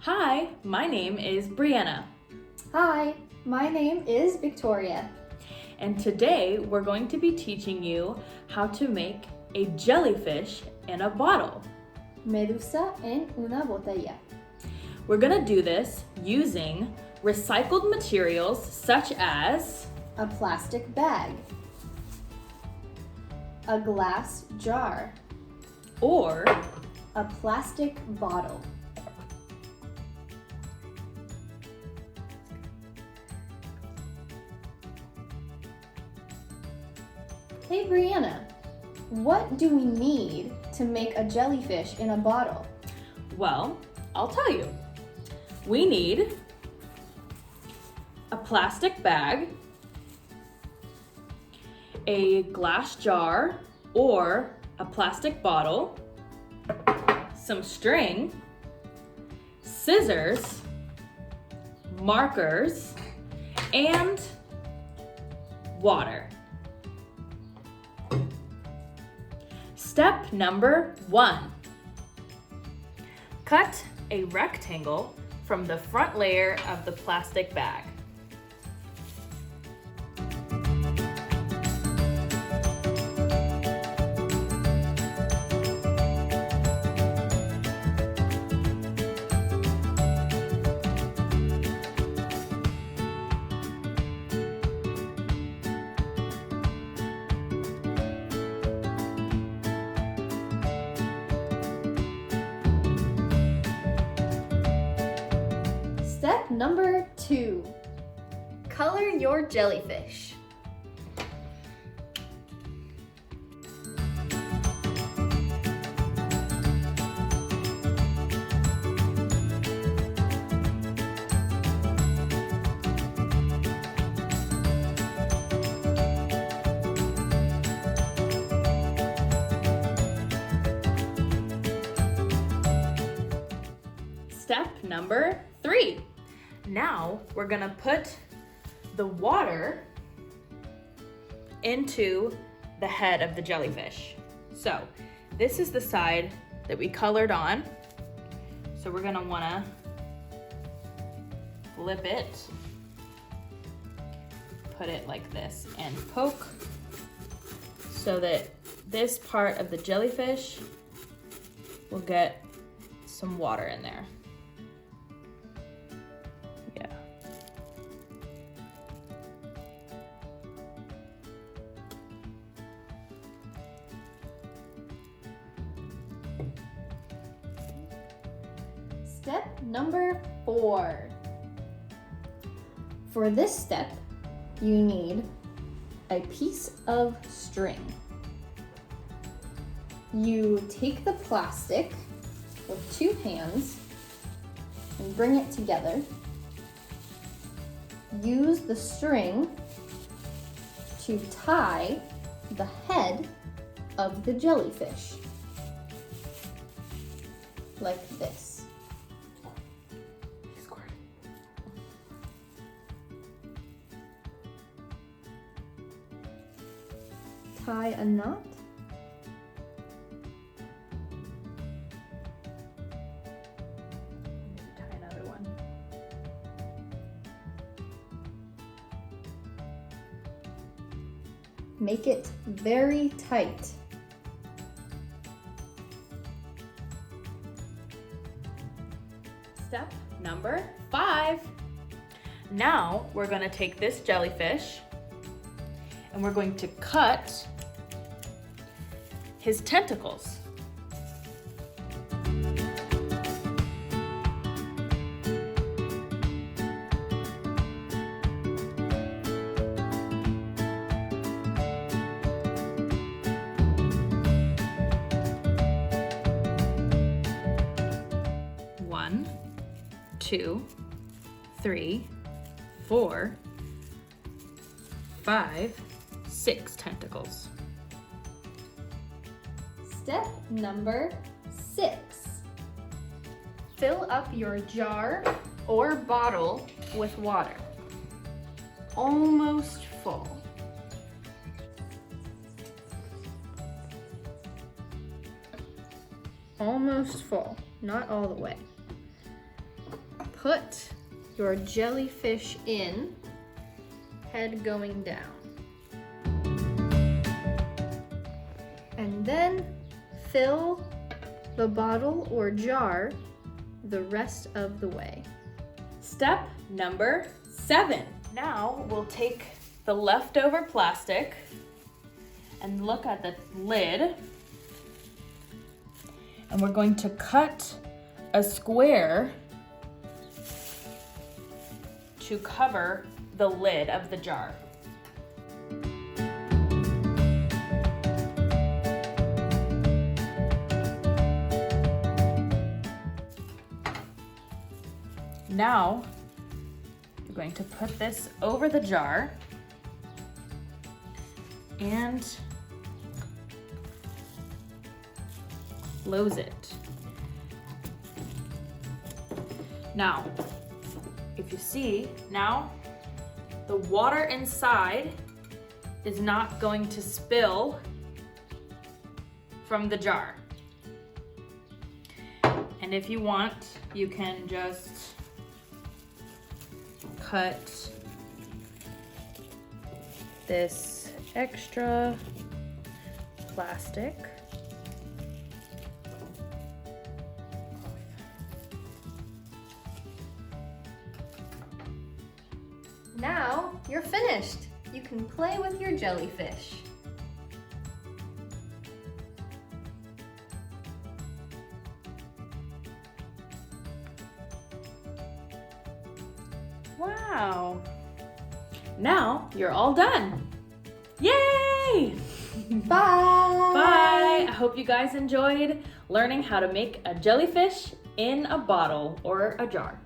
Hi, my name is Breanna. Hi, my name is Victoria. And today we're going to be teaching you how to make a jellyfish in a bottle. Medusa en una botella. We're gonna do this using recycled materials such as A plastic bag. A glass jar. or A plastic bottle. Hey Brianna, what do we need to make a jellyfish in a bottle? well, I'll tell you. We need a plastic bag, a glass jar or a plastic bottle, some string, scissors, markers, and water. Step number 1. Cut a rectangle from the front layer of the plastic bag. Step number 2. Color your jellyfish. Step number 3. Now we're gonna put the water into the head of the jellyfish. So this is the side that we colored on. So we're gonna wanna flip it, put it like this, and poke so that this part of the jellyfish will get some water in there. Yeah. Step number 4. For this step, you need a piece of string. You take the plastic with 2 hands and bring it together. Use the string to tie the head of the jellyfish, like this. Tie a knot. Tie another one. Make it very tight. Step number 5. Now we're going to take this jellyfish and we're going to cut his tentacles. One, 2, 3, 4, 5, 6 tentacles. Step number 6. Fill up your jar or bottle with water. Almost full. Almost full, not all the way. put your jellyfish in, head going down. And then fill the bottle or jar the rest of the way. Step number 7. Now we'll take the leftover plastic and look at the lid. And we're going to cut a square to cover the lid of the jar. Now, you're going to put this over the jar and close it. Now, if you see, now the water inside is not going to spill from the jar. And if you want, you can just cut this extra plastic. Now you're finished. You can play with your jellyfish. Wow. Now you're all done. Yay! Bye! Bye! I hope you guys enjoyed learning how to make a jellyfish in a bottle or a jar.